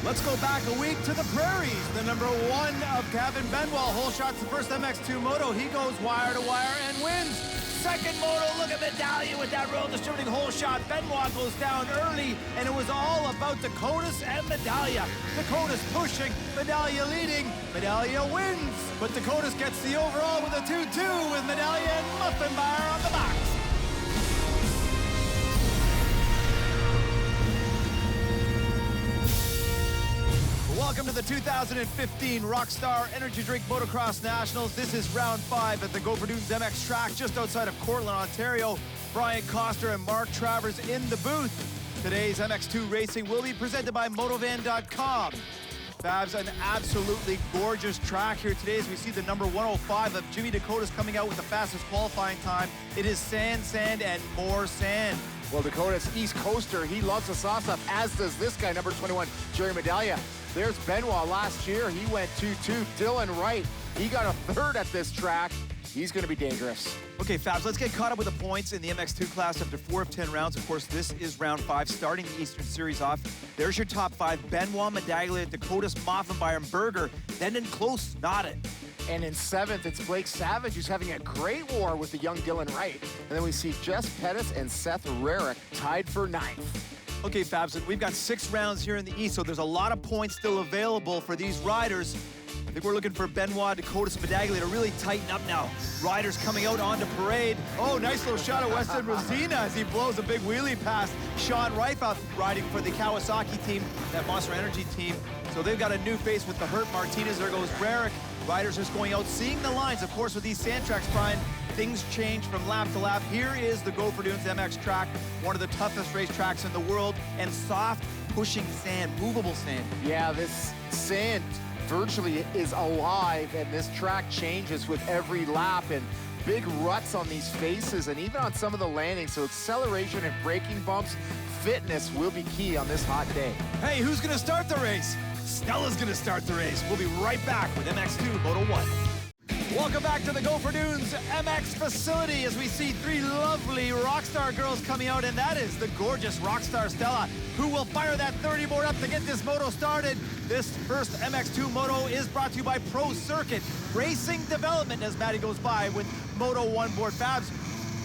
Let's go back a week to the prairies. The number 1 of Kevin Benoit. Hole shot's the first MX2 moto. He goes wire to wire and wins. Second moto, look at Medallia with that royal distributing hole shot. Benoit goes down early, and it was all about Dakotas and Medallia. Dakotas pushing, Medallia leading. Medallia wins, but Dakotas gets the overall with a 2-2 with Medallia and Muffenmeyer on the box. Welcome to the 2015 Rockstar Energy Drink Motocross Nationals. This is round 5 at the Gopher Dune MX track just outside of Cortland, Ontario. Brian Coster and Mark Travers in the booth. Today's MX2 racing will be presented by Motovan.com. Fabs, an absolutely gorgeous track here today as we see the number 105 of Jimmy Dakotas coming out with the fastest qualifying time. It is sand, sand, and more sand. Well, Dakota's East Coaster, he loves the soft stuff, as does this guy, number 21, Jerry Medallia. There's Benoit last year. He went 2-2. Dylan Wright, he got a 3rd at this track. He's going to be dangerous. Okay, Fabs, let's get caught up with the points in the MX2 class after 4 of 10 rounds. Of course, this is round 5, starting the Eastern Series off. There's your top 5. Benoit, Medallia, Dakotas, Moffenmeyer, and Berger. Then in close, not it. And in 7th, it's Blake Savage, who's having a great war with the young Dylan Wright. And then we see Jess Pettis and Seth Rarick tied for 9th. Okay, Fabs, we've got 6 rounds here in the East, so there's a lot of points still available for these riders. I think we're looking for Benoit, Dakotas, Medallia to really tighten up now. Riders coming out onto parade. Oh, nice little shot of Weston Rosina as he blows a big wheelie past Sean Reifeld, riding for the Kawasaki team, that Monster Energy team. So they've got a new face with the hurt Martinez. There goes Rarick. Riders just going out, seeing the lines. Of course, with these sand tracks, Brian, things change from lap to lap. Here is the Gopher Dunes MX track, one of the toughest race tracks in the world, and soft, pushing sand, movable sand. Yeah, this sand virtually is alive, and this track changes with every lap, and big ruts on these faces, and even on some of the landings. So acceleration and braking bumps, fitness will be key on this hot day. Hey, who's gonna start the race? Stella's gonna start the race. We'll be right back with MX2 Moto 1. Welcome back to the Gopher Dunes MX facility as we see 3 lovely Rockstar girls coming out, and that is the gorgeous Rockstar Stella, who will fire that 30 board up to get this moto started. This first MX2 moto is brought to you by Pro Circuit Racing Development as Maddie goes by with Moto 1 board. Fabs,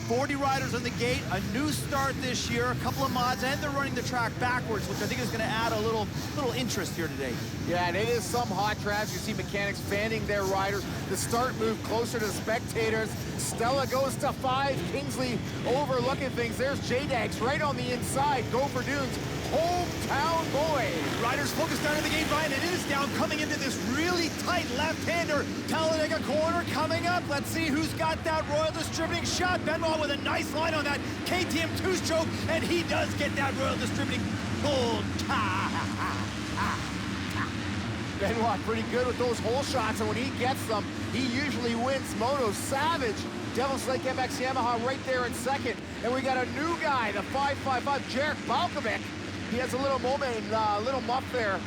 40 riders on the gate, a new start this year, a couple of mods, and they're running the track backwards, which I think is going to add a little interest here today. Yeah, and it is some hot tracks. You see mechanics fanning their riders. The start move closer to the spectators. Stella goes to 5. Kingsley overlooking things. There's J-Dags right on the inside. Gopher Dunes, hometown boy. Riders focused down in the gate, Brian. It is down, coming into this really tight left-hander. Talladega corner coming up. Let's see who's got that Royal Distributing shot. Benoit with a nice line on that KTM 2-stroke, and he does get that Royal Distributing pull. Benoit pretty good with those hole shots, and when he gets them, he usually wins motos. Savage, Devil's Lake MX Yamaha right there in 2nd. And we got a new guy, the 555, Jarek Balkovic. He has a little moment, little muff there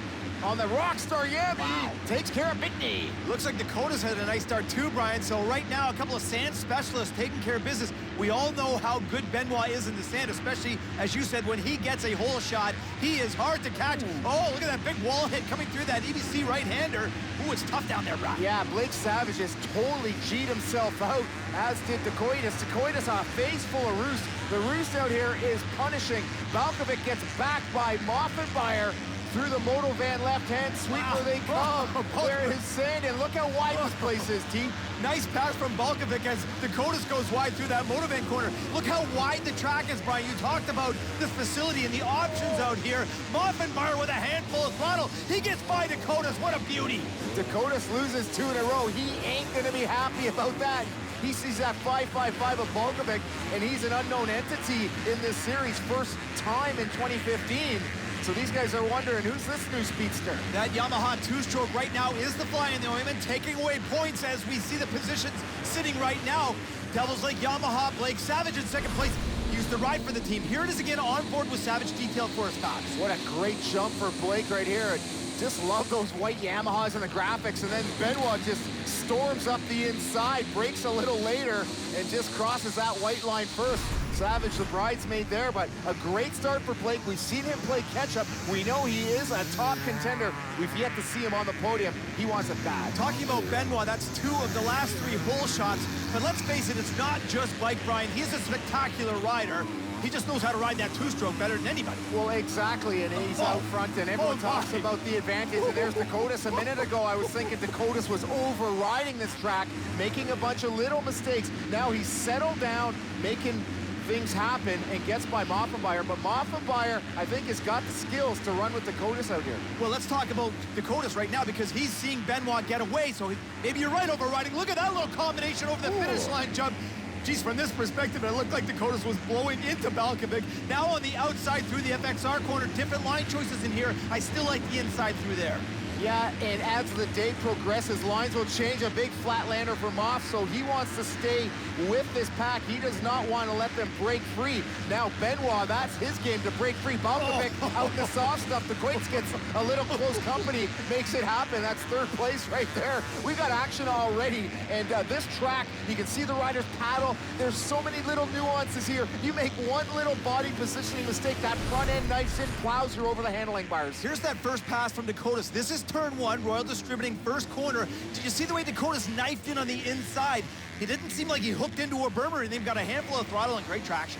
on the Rockstar Yami. Wow. Takes care of Whitney. Looks like Dakota's had a nice start too, Brian. So right now, a couple of sand specialists taking care of business. We all know how good Benoit is in the sand, especially, as you said, when he gets a hole shot, he is hard to catch. Oh, look at that big wall hit coming through that EBC right-hander. Ooh, it's tough down there, Brian. Yeah, Blake Savage has totally G'd himself out, as did Dakotas. Dakotas a face full of roost. The roost out here is punishing. Balkovic gets backed by Moffenmeyer through the Motovan left-hand sweep. Wow. Where they come. There is sand, and look how wide this place is, T. Nice pass from Balkovic as Dakotas goes wide through that Motovan corner. Look how wide the track is, Brian. You talked about the facility and the options out here. Moffenmeyer with a handful of throttle. He gets by Dakotas. What a beauty. Dakotas loses 2 in a row. He ain't going to be happy about that. He sees that 555 of Balkovic, and he's an unknown entity in this series. First time in 2015. So these guys are wondering, who's this new speedster? That Yamaha 2-stroke right now is the fly in the ointment, taking away points as we see the positions sitting right now. Devils Lake Yamaha, Blake Savage in 2nd place. Used the ride for the team. Here it is again on board with Savage detailed for his tops. What a great jump for Blake right here. Just love those white Yamahas and the graphics. And then Benoit just storms up the inside, brakes a little later, and just crosses that white line first. Savage, the bridesmaid there, but a great start for Blake. We've seen him play catch-up. We know he is a top contender. We've yet to see him on the podium. He wants it bad. Talking about Benoit, that's 2 of the last 3 hole shots. But let's face it, it's not just bike, Brian. He's a spectacular rider. He just knows how to ride that 2-stroke better than anybody. Well, exactly, and he's out front, and everyone talks about the advantage, and there's Dakotas. A minute ago, I was thinking Dakotas was overriding this track, making a bunch of little mistakes. Now he's settled down, making things happen, and gets by Moffenbauer. But Moffenbauer, I think, has got the skills to run with Dakotas out here. Well, let's talk about Dakotas right now, because he's seeing Benoit get away, so maybe you're right, overriding. Look at that little combination over the finish line jump. Geez, from this perspective, it looked like Dakotas was blowing into Balkovic. Now on the outside through the FXR corner, different line choices in here. I still like the inside through there. Yeah, and as the day progresses, lines will change. A big flatlander for Moff, so he wants to stay with this pack. He does not want to let them break free. Now Benoit, that's his game to break free. Balkovic out in the soft stuff. The Quakes gets a little close company, makes it happen. That's 3rd place right there. We've got action already, and this track, you can see the riders paddle. There's so many little nuances here. You make one little body positioning mistake, that front end knifes in, plows you over the handling bars. Here's that first pass from Dakotas. This is turn 1, Royal Distributing first corner. Did you see the way Dakotas knifed in on the inside? He didn't seem like he hooked into a bermer, and they've got a handful of throttle and great traction.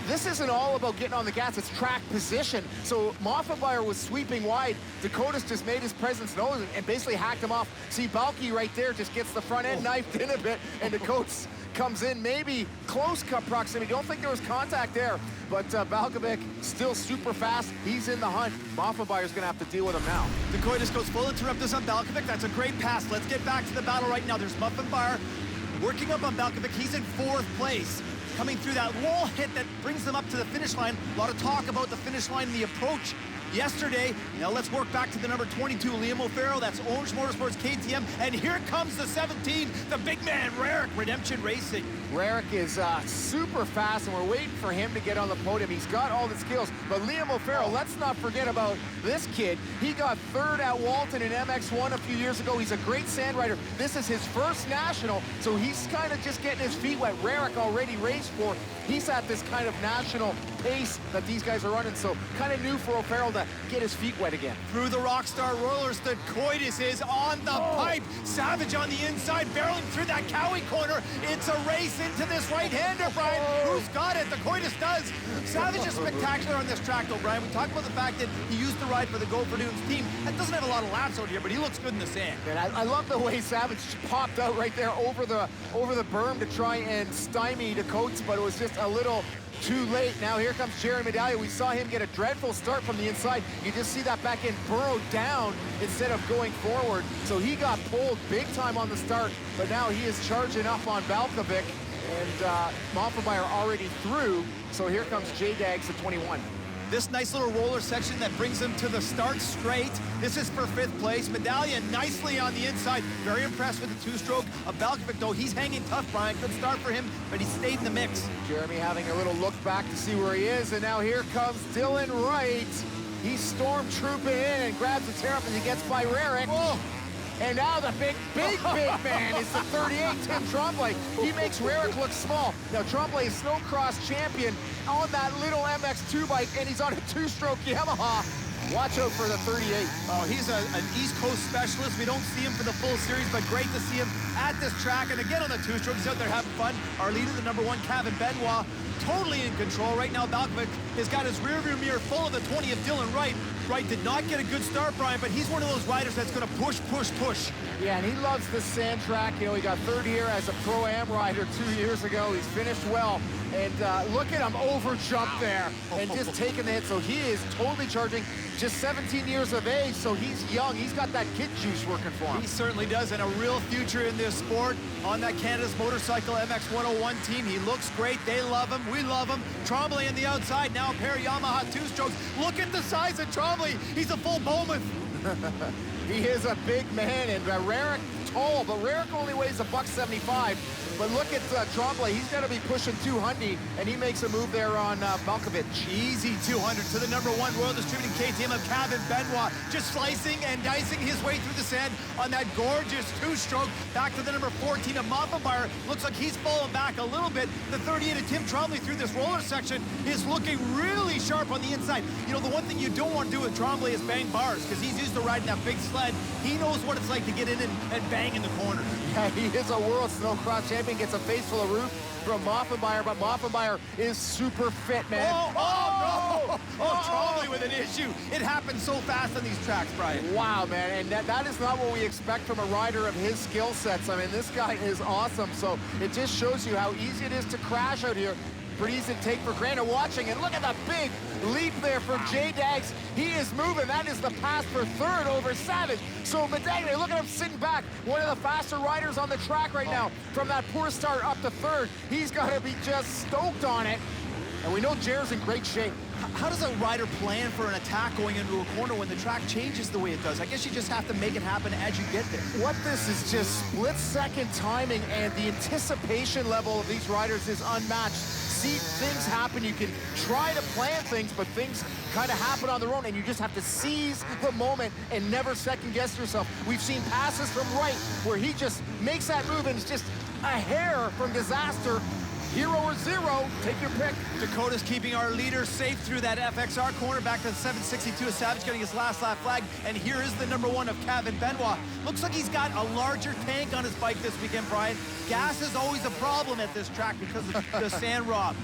This isn't all about getting on the gas, it's track position. So Moffenbauer was sweeping wide. Dakotas just made his presence known and basically hacked him off. See, Balky right there just gets the front end knifed in a bit, and Dakotas comes in maybe close cut proximity. Don't think there was contact there, but Balkovic still super fast. He's in the hunt. Moffenbauer's gonna have to deal with him now. Dakotas goes full interruptus on Balkovic. That's a great pass. Let's get back to the battle right now. There's Moffenbauer working up on Balkovic. He's in 4th place. Coming through that wall hit that brings them up to the finish line. A lot of talk about the finish line and the approach yesterday. Now let's work back to the number 22, Liam O'Farrell. That's Orange Motorsports KTM. And here comes the 17, the big man, Rarick, Redemption Racing. Rarick is super fast, and we're waiting for him to get on the podium. He's got all the skills. But Liam O'Farrell, let's not forget about this kid. He got 3rd at Walton in MX1 a few years ago. He's a great sand rider. This is his first national, so he's kind of just getting his feet wet. Rarick already raced for. He's at this kind of national pace that these guys are running, so kind of new for O'Farrell to get his feet wet again. Through the Rockstar Rollers, the Coitus is on the pipe. Savage on the inside, barreling through that Cowie corner. It's a race into this right-hander, Brian. Who's got it? The Coitus does. Savage is spectacular on this track, though, Brian. We talked about the fact that he used to ride for the Gopher Dunes team. That doesn't have a lot of laps out here, but he looks good in the sand. And I love the way Savage popped out right there over the berm to try and stymie the Coates, but it was just a little too late. Now here comes Jerry Medaglia. We saw him get a dreadful start from the inside. You just see that back end burrow down instead of going forward. So he got pulled big time on the start, but now he is charging up on Balkovic, and Moffenbauer already through. So here comes J-Dags at 21. This nice little roller section that brings them to the start straight. This is for 5th place. Medaglia nicely on the inside. Very impressed with the 2-stroke of Balkovic, though. He's hanging tough, Brian. Good start for him, but he stayed in the mix. Jeremy having a little look back to see where he is, and now here comes Dylan Wright. He's stormtrooping in and grabs the tear up as he gets by Rarick. Whoa. And now the big man is the 38, Tim Tremblay. He makes Rarick look small. Now Tremblay is snowcross champion on that little MX2 bike, and he's on a 2-stroke Yamaha. Watch out for the 38. Oh, he's an East Coast specialist. We don't see him for the full series, but great to see him at this track. And again on the 2-stroke, he's out there having fun. Our leader, the number 1, Kevin Benoit, totally in control. Right now, Balkovic has got his rearview mirror full of the 20 of Dylan Wright. Wright did not get a good start, Brian, but he's one of those riders that's going to push. Yeah, and he loves this sand track. You know, he got 3rd here as a Pro-Am rider 2 years ago. He's finished well. And look at him over-jump there and just taking the hit. So he is totally charging. Just 17 years of age, so he's young. He's got that kid juice working for him. He certainly does, and a real future in this sport. On that Canada's Motorcycle MX 101 team, he looks great. They love him. We love him. Tremblay on the outside, now a pair of Yamaha 2-strokes. Look at the size of Tremblay. He's a full Bowman. He is a big man, and Rarick tall, but Rarick only weighs $175. But look at Tremblay. He's got to be pushing 200, and he makes a move there on Malkovich. Easy 200 to the number 1 Royal Distributing KTM of Kevin Benoit, just slicing and dicing his way through the sand on that gorgeous 2-stroke. Back to the number 14 of Moffenbauer. Looks like he's fallen back a little bit. The 38 of Tim Tremblay through this roller section is looking really sharp on the inside. You know, the one thing you don't want to do with Tremblay is bang bars, because he's used to riding that big sled. He knows what it's like to get in and bang in the corner. Yeah, he is a world snowcross champion, gets a face full of roof from Moffenbauer, but Moffenbauer is super fit, man. No! Tremblay with an issue. It happens so fast on these tracks, Brian. Wow, man, and that is not what we expect from a rider of his skill sets. I mean, this guy is awesome, so it just shows you how easy it is to crash out here. Pretty easy to take for granted watching, and look at the big leap there for J-Dags. He is moving. That is the pass for third over Savage. So Bedagne, look at him sitting back. One of the faster riders on the track right now. From that poor start up to third, he's got to be just stoked on it. And we know Jared's in great shape. How does a rider plan for an attack going into a corner when the track changes the way it does? I guess you just have to make it happen as you get there. What this is just split-second timing, and the anticipation level of these riders is unmatched. See things happen, you can try to plan things, but things kind of happen on their own, and you just have to seize the moment and never second-guess yourself. We've seen passes from Wright where he just makes that move and it's just a hair from disaster. Hero or zero, take your pick. Dakota's keeping our leader safe through that FXR corner. Back to the 762 of Savage getting his last lap flag. And here is the number 1 of Kevin Benoit. Looks like he's got a larger tank on his bike this weekend, Brian. Gas is always a problem at this track because of the sand rob.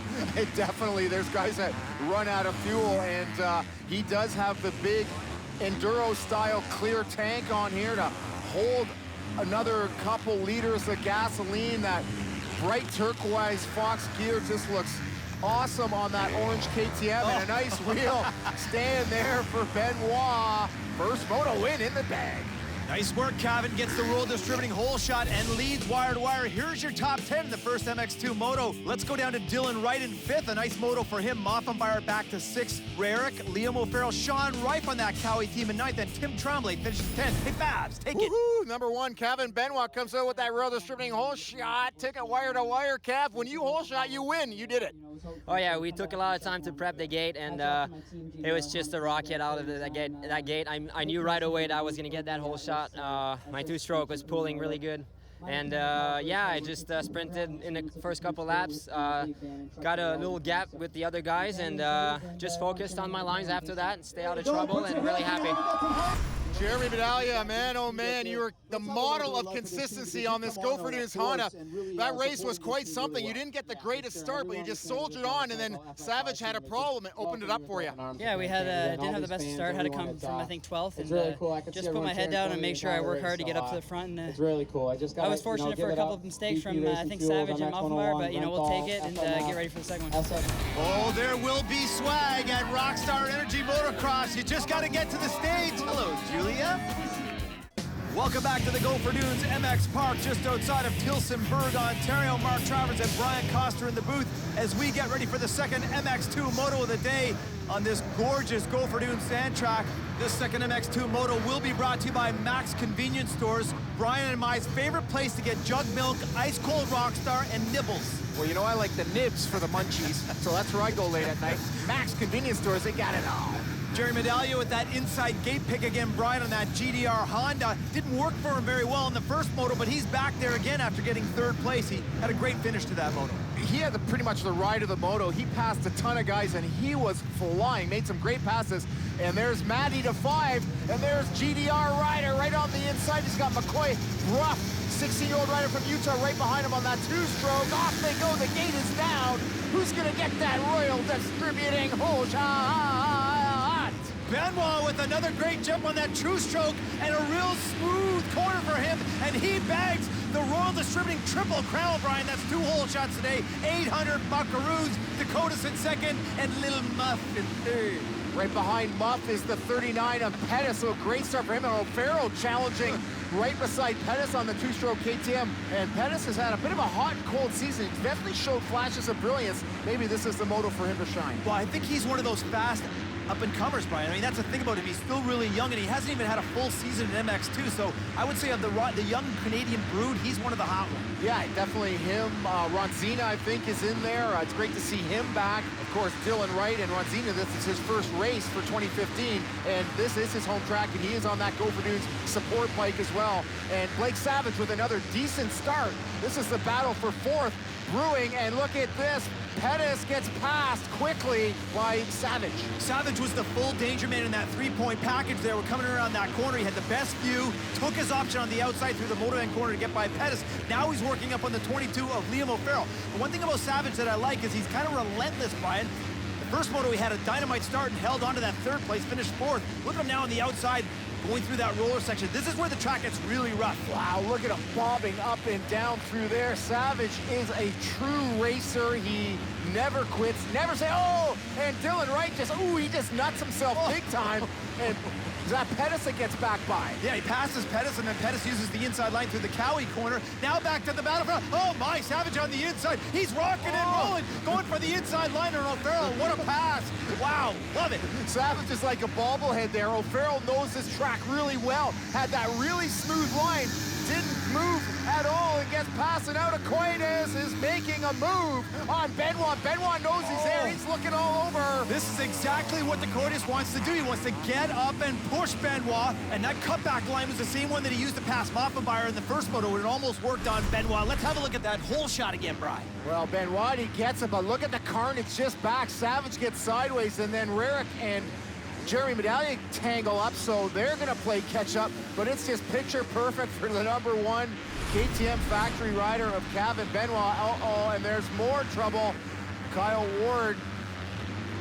Definitely, there's guys that run out of fuel, and he does have the big enduro-style clear tank on here to hold another couple liters of gasoline. That bright turquoise Fox gear just looks awesome on that orange KTM, and a nice wheel stand there for Benoit. First moto win in the bag. Nice work, Kevin. Gets the Royal Distributing hole shot and leads wire to wire. Here's your top 10 in the first MX2 moto. Let's go down to Dylan Wright in 5th. A nice moto for him. Moffenbauer back to 6th. Rarick, Liam O'Farrell, Sean Rife on that Cowie team in 9th, and Tim Tremblay finishes 10th. Hey, Babs, take it. Number 1, Kevin Benoit comes out with that Royal Distributing hole shot. Take it wire to wire, Kev. When you hole shot, you win. You did it. Oh yeah, we took a lot of time to prep the gate, and it was just a rocket out of that gate. I knew right away that I was gonna get that whole shot. My 2-stroke was pulling really good, and yeah, I just sprinted in the first couple laps, got a little gap with the other guys, and just focused on my lines after that and stay out of trouble, and really happy. Jeremy Medaglia, man, oh man, you were the model of consistency on this Gopher Dunes Honda. That race was quite something. You didn't get the greatest start, but you just soldiered on, and then Savage had a problem and opened it up for you. Yeah, we had didn't have the best start. Had to come from, I think, 12th, and just put my head down and make sure I work hard to get up to the front. And, it's really cool. I was fortunate for a couple of mistakes from, I think, Savage and Moffenbauer, but, you know, we'll take it and get ready for the second one. Oh, there will be swag at Rockstar Energy Motocross. You just got to get to the stage. Hello, Julia. Welcome back to the Gopher Dunes MX Park just outside of Tillsonburg, Ontario. Mark Travers and Brian Coster in the booth as we get ready for the second MX2 moto of the day on this gorgeous Gopher Dunes sand track. This second MX2 moto will be brought to you by Max Convenience Stores, Brian and my favorite place to get jug milk, ice cold Rockstar, and nibbles. Well, you know I like the nibs for the munchies, so that's where I go late at night. Max Convenience Stores, they got it all. Jerry Medaglia with that inside gate pick again, Brian, on that GDR Honda. Didn't work for him very well in the first moto, but he's back there again after getting 3rd place. He had a great finish to that moto. He had pretty much the ride of the moto. He passed a ton of guys, and he was flying, made some great passes. And there's Matty to 5, and there's GDR rider right on the inside. He's got McCoy Ruff, 16-year-old rider from Utah, right behind him on that 2-stroke. Off they go, the gate is down. Who's gonna get that Royal Distributing hole shot? Benoit with another great jump on that 2-stroke and a real smooth corner for him, and he bags the Royal Distributing Triple Crown, Brian. That's 2 hole shots today, 800 buckaroos. Dakota's in 2nd, and Little Muff in 3rd. Right behind Muff is the 39 of Pettis, so a great start for him. And O'Farrell challenging right beside Pettis on the 2-stroke KTM. And Pettis has had a bit of a hot and cold season. He's definitely showed flashes of brilliance. Maybe this is the moto for him to shine. Well, I think he's one of those fast up-and-comers, Brian. I mean, that's the thing about him. He's still really young, and he hasn't even had a full season in MX2. So I would say of the young Canadian brood, he's one of the hot ones. Yeah, definitely him. Ronzina, I think, is in there. It's great to see him back. Of course, Dylan Wright and Ronzina, this is his first race for 2015, and this is his home track, and he is on that Gopher Dunes support bike as well. And Blake Savage with another decent start. This is the battle for fourth brewing, and look at this. Pettis gets passed quickly by Savage. Savage was the full danger man in that three-point package there. We're coming around that corner. He had the best view, took his option on the outside through the motor end corner to get by Pettis. Now he's working up on the 22 of Liam O'Farrell. The one thing about Savage that I like is he's kind of relentless, Brian. The first moto he had a dynamite start and held onto that third place, finished fourth. Look at him now on the outside, going through that roller section. This is where the track gets really rough. Wow, look at him bobbing up and down through there. Savage is a true racer. He never quits, never say, oh, and Dylan Wright just, ooh, he just nuts himself big time. And is that Pettis that gets back by? Yeah, he passes Pettis, and then Pettis uses the inside line through the Cowie corner. Now back to the battlefield. Oh my, Savage on the inside. He's rocking and rolling, going for the inside line on O'Farrell. What a pass. Wow, love it. Savage is like a bobblehead there. O'Farrell knows this track really well. Had that really smooth line. Didn't move at all and gets passing out. Aquinas is making a move on Benoit. Benoit knows he's there. He's looking all over. This is exactly what the Coitus wants to do. He wants to get up and push Benoit, and that cutback line was the same one that he used to pass Moffenbauer in the first moto when it almost worked on Benoit. Let's have a look at that whole shot again, Brian. Well, Benoit, he gets it, but look at the carnage just back. Savage gets sideways, and then Rarick and Jeremy Medallion tangle up, so they're going to play catch-up, but it's just picture perfect for the #1 KTM factory rider of Kevin Benoit. Uh-oh, and there's more trouble. Kyle Ward,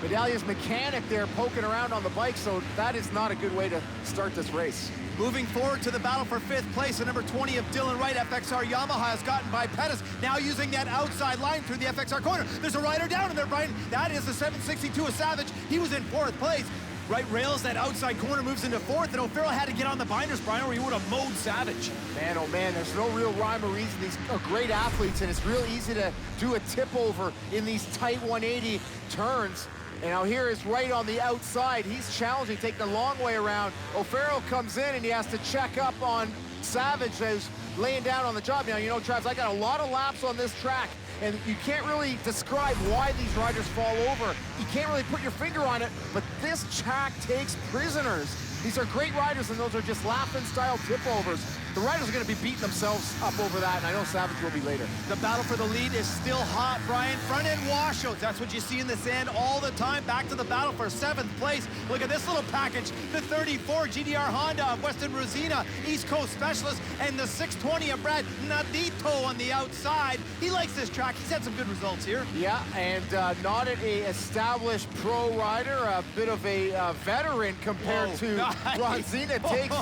Medallion's mechanic there, poking around on the bike, so that is not a good way to start this race. Moving forward to the battle for fifth place, the number 20 of Dylan Wright, FXR Yamaha, has gotten by Pettis, now using that outside line through the FXR corner. There's a rider down in there, Brian. That is the 762 of Savage. He was in fourth place. Right rails that outside corner, moves into fourth, and O'Farrell had to get on the binders, Brian, or he would have mowed Savage. Man, oh man, there's no real rhyme or reason. These are great athletes, and it's real easy to do a tip over in these tight 180 turns. And now here is Wright on the outside. He's challenging, taking the long way around. O'Farrell comes in, and he has to check up on Savage as laying down on the job. Now, you know, Travis, I got a lot of laps on this track, and you can't really describe why these riders fall over. You can't really put your finger on it, but this track takes prisoners. These are great riders, and those are just Lappin-style tip-overs. The riders are going to be beating themselves up over that, and I know Savage will be later. The battle for the lead is still hot, Brian. Front-end washouts, that's what you see in the sand all the time. Back to the battle for seventh place. Look at this little package. The 34 GDR Honda of Weston Rosina, East Coast Specialist, and the 620 of Brad Nadito on the outside. He likes this track. He's had some good results here. Yeah, and not an established pro rider, a bit of a veteran compared to Ronzina. Takes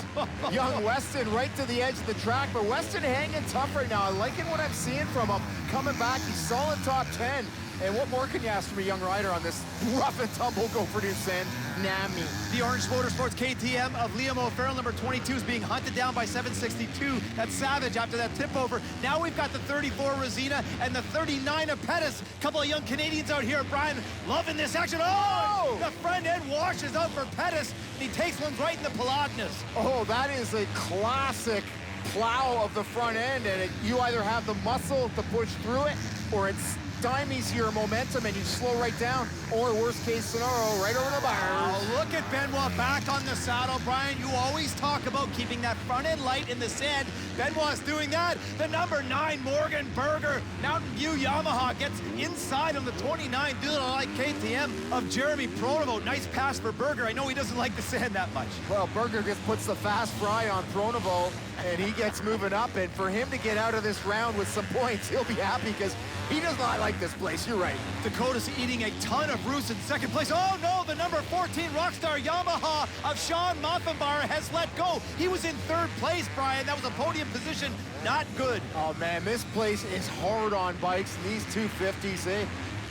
young Weston right to the edge of the track, but Weston hanging tough right now. I'm liking what I'm seeing from him. Coming back, he's solid top 10. And what more can you ask from a young rider on this rough and tumble Gopher Dune sand? Nami. The Orange Motorsports KTM of Liam O'Farrell, number 22, is being hunted down by 762. That's Savage after that tip over. Now we've got the 34 Rosina and the 39 of Pettis. A couple of young Canadians out here. Brian loving this action. Oh! The front end washes out for Pettis, and he takes one right in the Polognas. Oh, that is a classic plow of the front end, and you either have the muscle to push through it, or it's stymies your momentum and you slow right down, or worst case scenario, right over the bars. Oh, look at Benoit back on the saddle, Brian. You always talk about keeping that front end light in the sand. Benoit's doing that. The number 9 Morgan Berger Mountain View Yamaha gets inside on the 29 like KTM of Jeremy Pronovo. Nice pass for Berger. I know he doesn't like the sand that much. Well, Berger just puts the fast fry on Pronovo, and he gets moving up, and for him to get out of this round with some points, he'll be happy because he does not like this place. You're right. Dakota's eating a ton of roost in second place. Oh no, the number 14 Rockstar Yamaha of Sean Moffenbauer has let go. He was in third place, Brian. That was a podium position. Not good. Oh man, this place is hard on bikes. These 250s,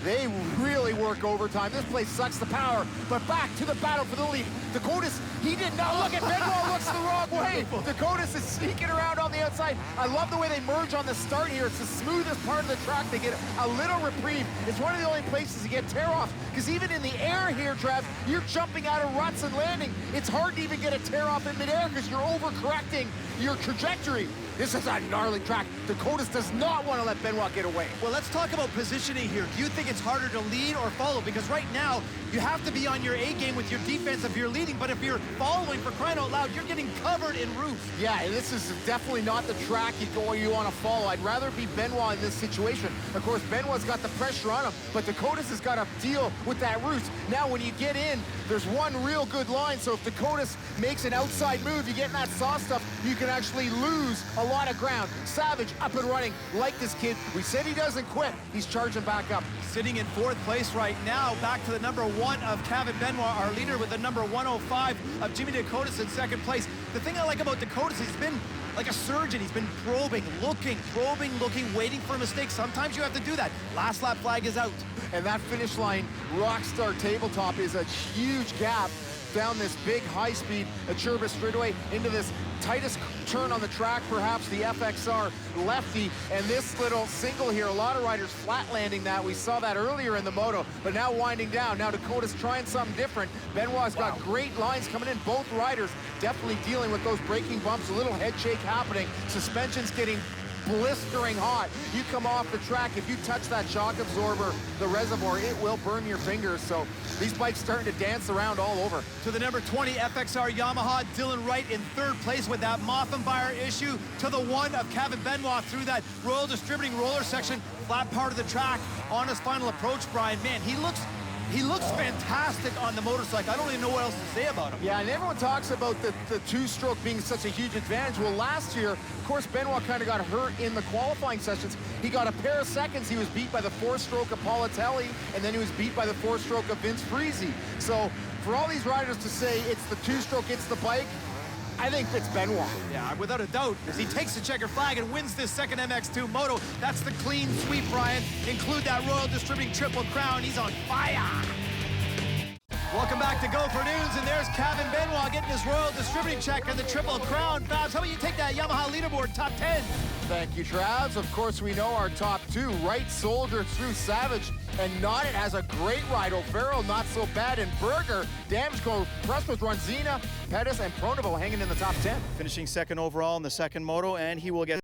they really work overtime. This place sucks the power, but back to the battle for the lead. Dakota's, he did not look at Benoit, looks the wrong way. Dakotas is sneaking around on the outside. I love the way they merge on the start here. It's the smoothest part of the track. They get a little reprieve. It's one of the only places to get tear-offs, because even in the air here, Trav, you're jumping out of ruts and landing. It's hard to even get a tear-off in midair because you're overcorrecting your trajectory. This is a gnarly track. Dakotas does not want to let Benoit get away. Well, let's talk about positioning here. Do you think it's harder to lead or follow? Because right now, you have to be on your A game with your defense if you're leading, but if you're following, for crying out loud, you're getting covered in roofs. Yeah, this is definitely not the track you want to follow. I'd rather be Benoit in this situation. Of course, Benoit's got the pressure on him, but Dakotas has got to deal with that roost. Now, when you get in, there's one real good line, so if Dakotas makes an outside move, you get in that soft stuff, you can actually lose a lot of ground. Savage up and running like this kid. We said he doesn't quit. He's charging back up. Sitting in fourth place right now, back to the number 1 of Kevin Benoit, our leader, with the number 105 of Jimmy Dakotas in second place. The thing I like about Dakotas, he's been like a surgeon. He's been probing, looking, waiting for a mistake. Sometimes you have to do that. Last lap flag is out. And that finish line, Rockstar Tabletop, is a huge gap down this big high-speed Aturbis straightaway into this tightest turn on the track, perhaps the FXR lefty, and this little single here, a lot of riders flat landing that. We saw that earlier in the moto, but now winding down. Now Dakota's trying something different. Benoit's got great lines coming in. Both riders definitely dealing with those braking bumps, a little head shake happening. Suspension's getting blistering hot. You come off the track, if you touch that shock absorber, the reservoir, it will burn your fingers. So these bikes starting to dance around all over. To the number 20 FXR Yamaha, Dylan Wright in third place with that Moffenbauer issue. To the 1 of Kevin Benoit through that Royal Distributing roller section, flat part of the track on his final approach, Brian. Man, he looks fantastic on the motorcycle. I don't even know what else to say about him. Yeah, and everyone talks about the two-stroke being such a huge advantage. Well, last year, of course, Benoit kind of got hurt in the qualifying sessions. He got a pair of seconds. He was beat by the 4-stroke of Politelli, and then he was beat by the 4-stroke of Vince Friese. So for all these riders to say it's the two-stroke, it's the bike, I think it's Benoit. Yeah, without a doubt, as he takes the checker flag and wins this second MX2 moto. That's the clean sweep, Brian. Include that Royal Distributing Triple Crown. He's on fire. Welcome back to Gopher Dunes, and there's Kevin Benoit getting his Royal Distributing check and the Triple Crown. Fabs, how about you take that Yamaha leaderboard, top 10? Thank you, Travs. Of course, we know our top 2. Wright Soldier through Savage, and Notted has a great ride. O'Farrell, not so bad, and Berger, damage go pressed with Ronzina, Pettis, and Pronovo hanging in the top 10. Finishing second overall in the second moto, and he will get